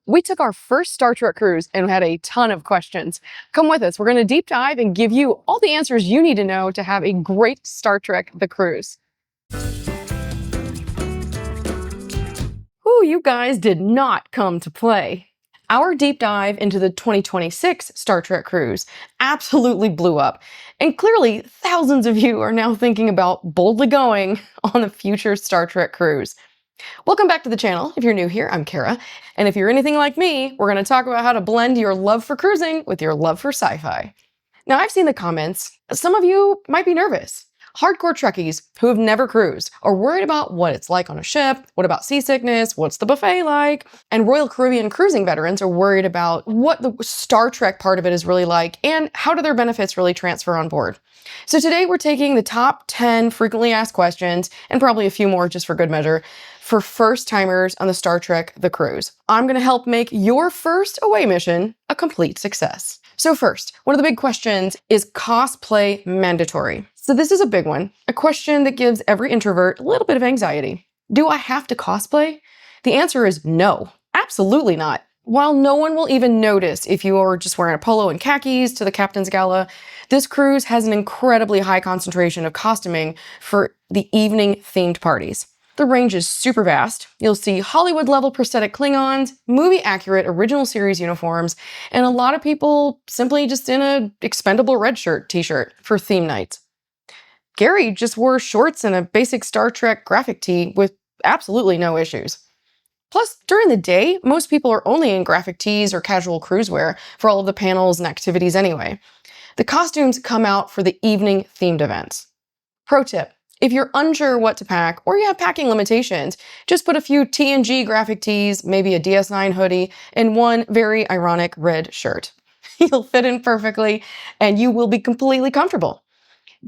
We took our first Star Trek cruise and had a ton of questions. Come with us. We're going to deep dive and give you all the answers you need to know to have a great Star Trek the cruise. Ooh, you guys did not come to play. Our deep dive into the 2026 Star Trek cruise absolutely blew up. And clearly, thousands of you are now thinking about boldly going on the future Star Trek cruise. Welcome back to the channel. If you're new here, I'm Kara. And if you're anything like me, we're going to talk about how to blend your love for cruising with your love for sci-fi. Now, I've seen the comments. Some of you might be nervous. Hardcore Trekkies who have never cruised are worried about what it's like on a ship, what about seasickness, what's the buffet like, and Royal Caribbean cruising veterans are worried about what the Star Trek part of it is really like and how do their benefits really transfer on board. So today we're taking the top 10 frequently asked questions, and probably a few more just for good measure, for first-timers on the Star Trek The Cruise. I'm going to help make your first away mission a complete success. So first, one of the big questions is cosplay mandatory? So this is a big one, a question that gives every introvert a little bit of anxiety. Do I have to cosplay? The answer is no, absolutely not. While no one will even notice if you are just wearing a polo and khakis to the captain's gala, this cruise has an incredibly high concentration of costuming for the evening themed parties. The range is super vast. You'll see Hollywood-level prosthetic Klingons, movie-accurate original series uniforms, and a lot of people simply just in a expendable red shirt t-shirt for theme nights. Gary just wore shorts and a basic Star Trek graphic tee with absolutely no issues. Plus, during the day, most people are only in graphic tees or casual cruise wear for all of the panels and activities anyway. The costumes come out for the evening themed events. Pro tip. If you're unsure what to pack or you have packing limitations, just put a few TNG graphic tees, maybe a DS9 hoodie, and one very ironic red shirt. You'll fit in perfectly and you will be completely comfortable.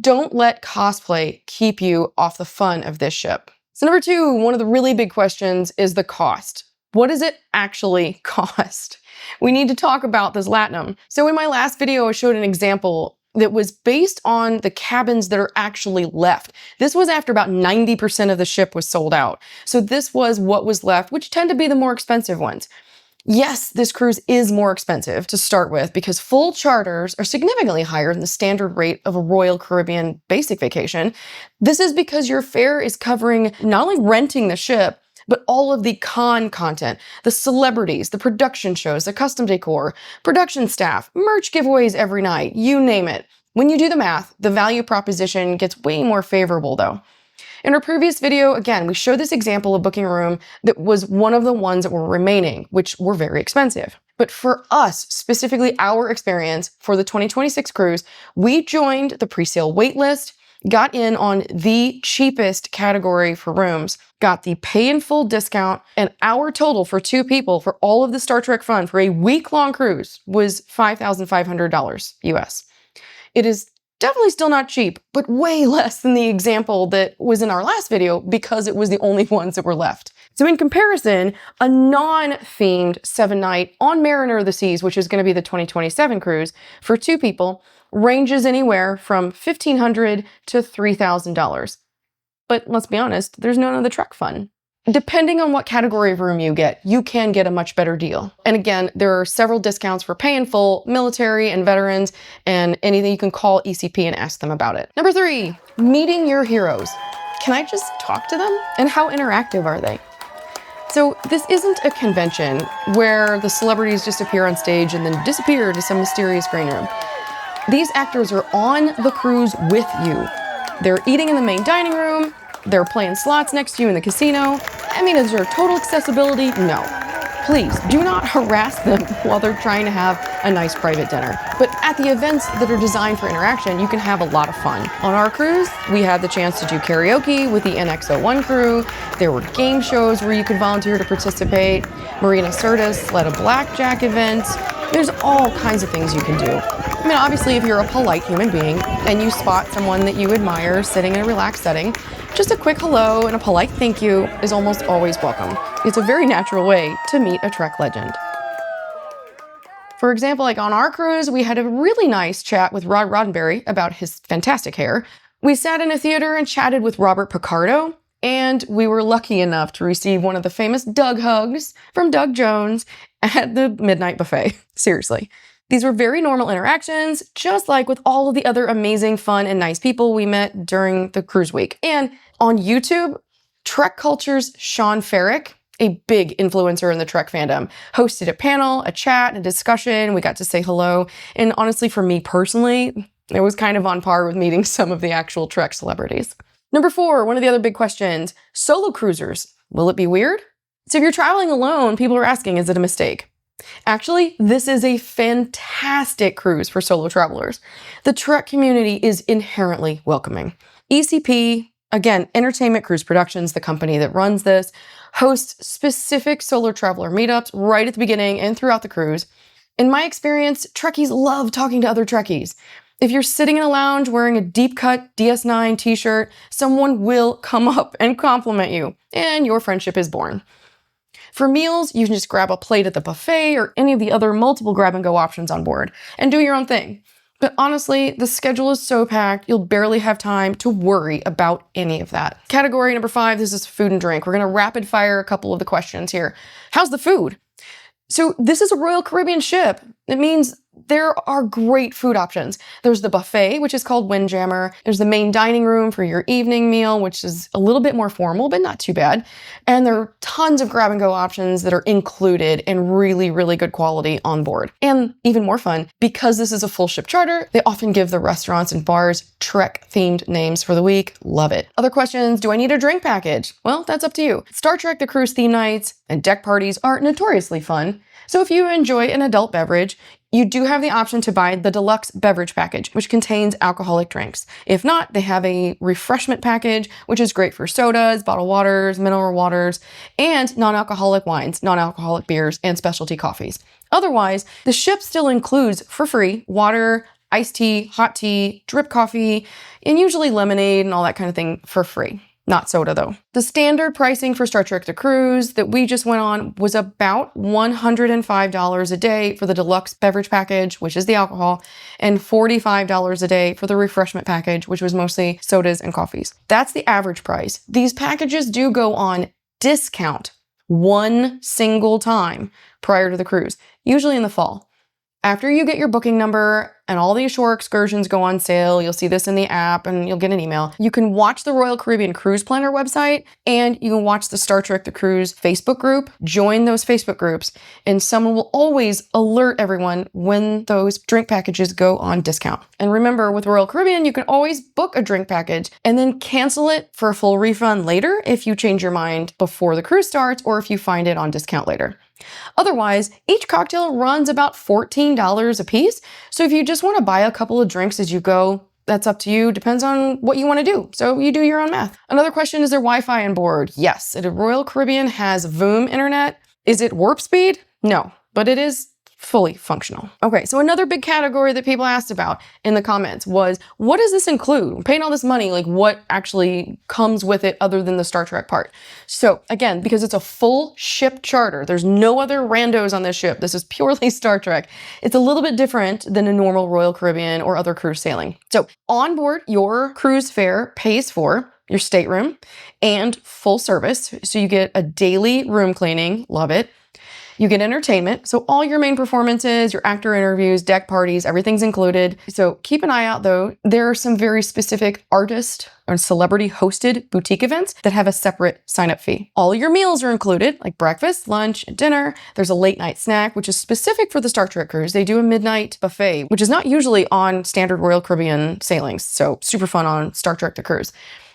Don't let cosplay keep you off the fun of this ship. So number two, one of the really big questions is the cost. What does it actually cost? We need to talk about this latinum. So in my last video, I showed an example that was based on the cabins that are actually left. This was after about 90% of the ship was sold out. So this was what was left, which tend to be the more expensive ones. Yes, this cruise is more expensive to start with because full charters are significantly higher than the standard rate of a Royal Caribbean basic vacation. This is because your fare is covering not only renting the ship, but all of the con content, the celebrities, the production shows, the custom decor, production staff, merch giveaways every night, you name it. When you do the math, the value proposition gets way more favorable though. In our previous video, again, we showed this example of booking a room that was one of the ones that were remaining, which were very expensive. But for us, specifically our experience for the 2026 cruise, we joined the pre-sale wait list, got in on the cheapest category for rooms, got the pay in full discount, and our total for two people for all of the Star Trek fun for a week-long cruise was $5,500 US. It is definitely still not cheap, but way less than the example that was in our last video because it was the only ones that were left. So in comparison, a non-themed 7-night on Mariner of the Seas, which is going to be the 2027 cruise, for two people, ranges anywhere from $1,500 to $3,000. But let's be honest, there's none of the Trek fun. Depending on what category of room you get, you can get a much better deal. And again, there are several discounts for pay in full, military, and veterans, and anything you can call ECP and ask them about it. Number three, meeting your heroes. Can I just talk to them? And how interactive are they? So this isn't a convention where the celebrities just appear on stage and then disappear to some mysterious green room. These actors are on the cruise with you. They're eating in the main dining room. They're playing slots next to you in the casino. I mean, is there total accessibility? No. Please do not harass them while they're trying to have a nice private dinner. But at the events that are designed for interaction, you can have a lot of fun. On our cruise, we had the chance to do karaoke with the NX-01 crew. There were game shows where you could volunteer to participate. Marina Sirtis led a blackjack event. There's all kinds of things you can do. I mean, obviously, if you're a polite human being and you spot someone that you admire sitting in a relaxed setting, just a quick hello and a polite thank you is almost always welcome. It's a very natural way to meet a Trek legend. For example, like on our cruise, we had a really nice chat with Rod Roddenberry about his fantastic hair. We sat in a theater and chatted with Robert Picardo, and we were lucky enough to receive one of the famous Doug hugs from Doug Jones at the midnight buffet. Seriously. These were very normal interactions, just like with all of the other amazing, fun, and nice people we met during the cruise week. And on YouTube, Trek Culture's Sean Ferrick, a big influencer in the Trek fandom, hosted a panel, a chat, and a discussion. We got to say hello. And honestly, for me personally, it was kind of on par with meeting some of the actual Trek celebrities. Number 4, one of the other big questions, solo cruisers. Will it be weird? So if you're traveling alone, people are asking, is it a mistake? Actually, this is a fantastic cruise for solo travelers. The Trek community is inherently welcoming. ECP, again, Entertainment Cruise Productions, the company that runs this, hosts specific solo traveler meetups right at the beginning and throughout the cruise. In my experience, Trekkies love talking to other Trekkies. If you're sitting in a lounge wearing a deep-cut DS9 t-shirt, someone will come up and compliment you, and your friendship is born. For meals, you can just grab a plate at the buffet or any of the other multiple grab-and-go options on board and do your own thing. But honestly, the schedule is so packed, you'll barely have time to worry about any of that. Category number 5, this is food and drink. We're gonna rapid fire a couple of the questions here. How's the food? So this is a Royal Caribbean ship. It means there are great food options. There's the buffet, which is called Windjammer. There's the main dining room for your evening meal, which is a little bit more formal, but not too bad. And there are tons of grab-and-go options that are included and really, really good quality on board. And even more fun, because this is a full ship charter, they often give the restaurants and bars Trek-themed names for the week. Love it. Other questions, do I need a drink package? Well, that's up to you. Star Trek The Cruise theme nights and deck parties are notoriously fun. So if you enjoy an adult beverage, you do have the option to buy the deluxe beverage package, which contains alcoholic drinks. If not, they have a refreshment package, which is great for sodas, bottled waters, mineral waters, and non-alcoholic wines, non-alcoholic beers, and specialty coffees. Otherwise, the ship still includes, for free, water, iced tea, hot tea, drip coffee, and usually lemonade and all that kind of thing for free. Not soda, though. The standard pricing for Star Trek The Cruise that we just went on was about $105 a day for the deluxe beverage package, which is the alcohol, and $45 a day for the refreshment package, which was mostly sodas and coffees. That's the average price. These packages do go on discount one single time prior to the cruise, usually in the fall. After you get your booking number and all the ashore excursions go on sale, you'll see this in the app and you'll get an email. You can watch the Royal Caribbean Cruise Planner website and you can watch the Star Trek The Cruise Facebook group, join those Facebook groups, and someone will always alert everyone when those drink packages go on discount. And remember, with Royal Caribbean, you can always book a drink package and then cancel it for a full refund later if you change your mind before the cruise starts or if you find it on discount later. Otherwise, each cocktail runs about $14 a piece. So if you just want to buy a couple of drinks as you go, that's up to you. Depends on what you want to do. So you do your own math. Another question, is there Wi-Fi on board? Yes. The Royal Caribbean has VOOM internet. Is it warp speed? No, but it is fully functional. Okay, so another big category that people asked about in the comments was, what does this include? Paying all this money, like what actually comes with it other than the Star Trek part? So again, because it's a full ship charter, there's no other randos on this ship. This is purely Star Trek. It's a little bit different than a normal Royal Caribbean or other cruise sailing. So on board, your cruise fare pays for your stateroom and full service. So you get a daily room cleaning, love it. You get entertainment, so all your main performances, your actor interviews, deck parties, everything's included. So keep an eye out though. There are some very specific artist or celebrity hosted boutique events that have a separate sign-up fee. All your meals are included, like breakfast, lunch, and dinner. There's a late night snack, which is specific for the Star Trek cruise. They do a midnight buffet, which is not usually on standard Royal Caribbean sailings, so super fun on Star Trek The Cruise.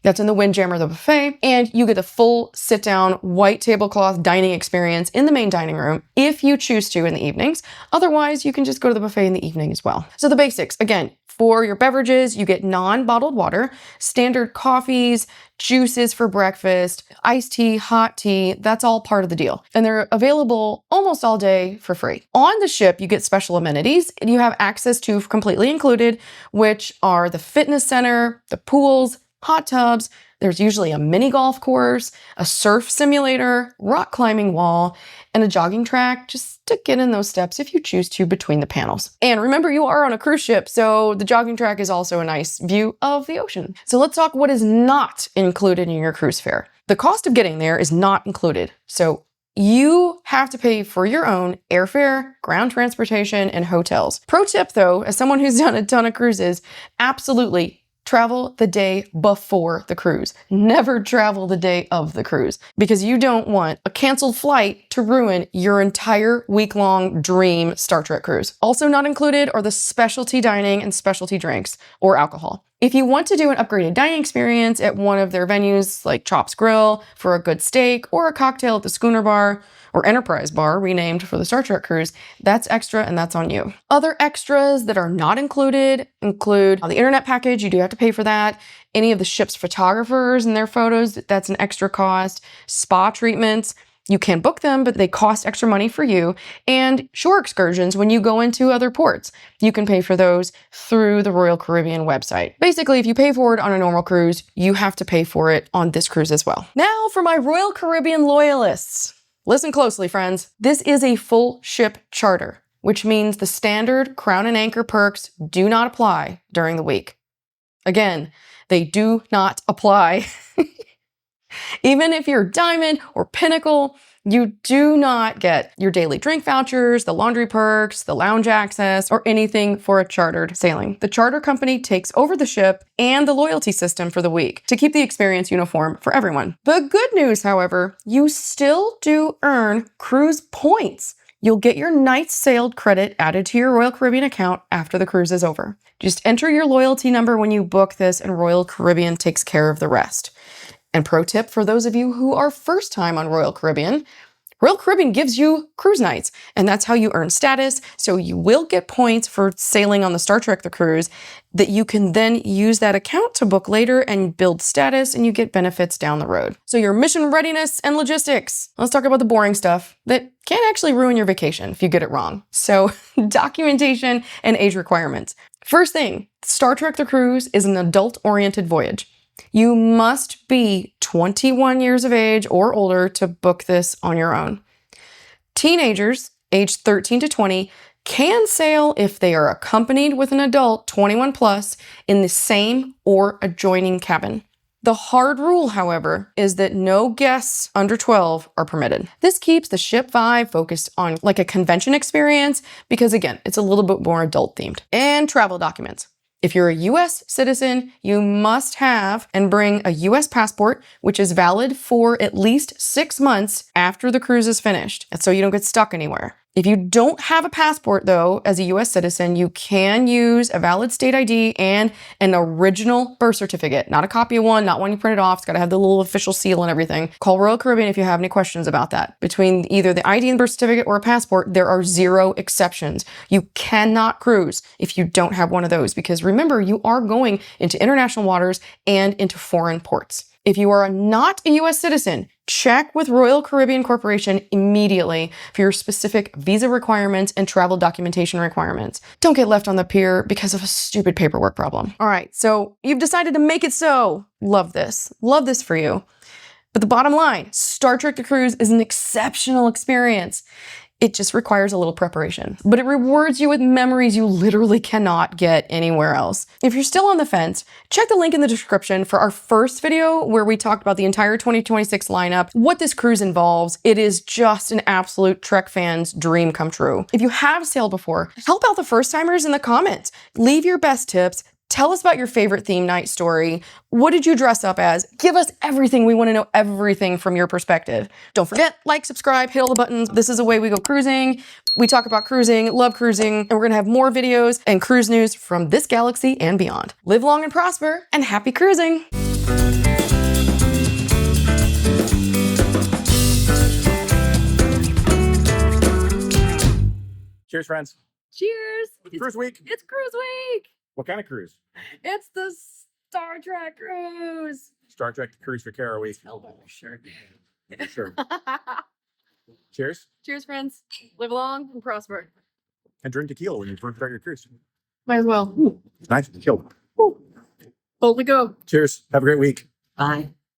That's in the Windjammer, the buffet, and you get the full sit-down white tablecloth dining experience in the main dining room if you choose to in the evenings. Otherwise, you can just go to the buffet in the evening as well. So the basics, again, for your beverages, you get non-bottled water, standard coffees, juices for breakfast, iced tea, hot tea, that's all part of the deal. And they're available almost all day for free. On the ship, you get special amenities and you have access to completely included, which are the fitness center, the pools, hot tubs, there's usually a mini golf course, a surf simulator, rock climbing wall, and a jogging track just to get in those steps if you choose to between the panels. And remember, you are on a cruise ship, so the jogging track is also a nice view of the ocean. So let's talk what is not included in your cruise fare. The cost of getting there is not included. So you have to pay for your own airfare, ground transportation, and hotels. Pro tip though, as someone who's done a ton of cruises, absolutely travel the day before the cruise. Never travel the day of the cruise, because you don't want a canceled flight to ruin your entire week-long dream Star Trek cruise. Also not included are the specialty dining and specialty drinks or alcohol. If you want to do an upgraded dining experience at one of their venues like Chops Grill for a good steak or a cocktail at the Schooner Bar or Enterprise Bar, renamed for the Star Trek cruise, that's extra and that's on you. Other extras that are not included include the internet package. You do have to pay for that. Any of the ship's photographers and their photos, that's an extra cost. Spa treatments, you can book them, but they cost extra money for you. And shore excursions when you go into other ports. You can pay for those through the Royal Caribbean website. Basically, if you pay for it on a normal cruise, you have to pay for it on this cruise as well. Now for my Royal Caribbean loyalists. Listen closely, friends. This is a full ship charter, which means the standard Crown and Anchor perks do not apply during the week. Again, they do not apply. Even if you're Diamond or Pinnacle, you do not get your daily drink vouchers, the laundry perks, the lounge access, or anything for a chartered sailing. The charter company takes over the ship and the loyalty system for the week to keep the experience uniform for everyone. The good news, however, you still do earn cruise points. You'll get your nights sailed credit added to your Royal Caribbean account after the cruise is over. Just enter your loyalty number when you book this, and Royal Caribbean takes care of the rest. And pro tip for those of you who are first time on Royal Caribbean gives you cruise nights, and that's how you earn status. So you will get points for sailing on the Star Trek The Cruise that you can then use that account to book later and build status, and you get benefits down the road. So your mission readiness and logistics. Let's talk about the boring stuff that can actually ruin your vacation if you get it wrong. So documentation and age requirements. First thing, Star Trek The Cruise is an adult-oriented voyage. You must be 21 years of age or older to book this on your own. Teenagers, aged 13 to 20, can sail if they are accompanied with an adult 21 plus in the same or adjoining cabin. The hard rule, however, is that no guests under 12 are permitted. This keeps the ship vibe focused on like a convention experience because, again, it's a little bit more adult themed. And travel documents. If you're a US citizen, you must have and bring a US passport, which is valid for at least 6 months after the cruise is finished, so you don't get stuck anywhere. If you don't have a passport, though, as a US citizen, you can use a valid state ID and an original birth certificate, not a copy of one, not one you printed off. It's got to have the little official seal and everything. Call Royal Caribbean if you have any questions about that. Between either the ID and birth certificate or a passport, there are 0 exceptions. You cannot cruise if you don't have one of those, because remember, you are going into international waters and into foreign ports. If you are not a US citizen, check with Royal Caribbean Corporation immediately for your specific visa requirements and travel documentation requirements. Don't get left on the pier because of a stupid paperwork problem. All right, so you've decided to make it so. Love this. Love this for you. But the bottom line, Star Trek The Cruise is an exceptional experience. It just requires a little preparation, but it rewards you with memories you literally cannot get anywhere else. If you're still on the fence, check the link in the description for our first video where we talked about the entire 2026 lineup, what this cruise involves. It is just an absolute Trek fan's dream come true. If you have sailed before, help out the first timers in the comments. Leave your best tips. Tell us about your favorite theme night story. What did you dress up as? Give us everything. We want to know everything from your perspective. Don't forget, like, subscribe, hit all the buttons. This is the way we go cruising. We talk about cruising, love cruising, and we're going to have more videos and cruise news from this galaxy and beyond. Live long and prosper, and happy cruising! Cheers, friends. Cheers! Cruise week. It's cruise week! What kind of cruise? It's the Star Trek cruise! Star Trek Cruise for Kara week. Sure. Sure. Cheers. Cheers, friends. Live long and prosper. And drink tequila when you first start your cruise. Might as well. Nice tequila. Boldly go. Cheers. Have a great week. Bye.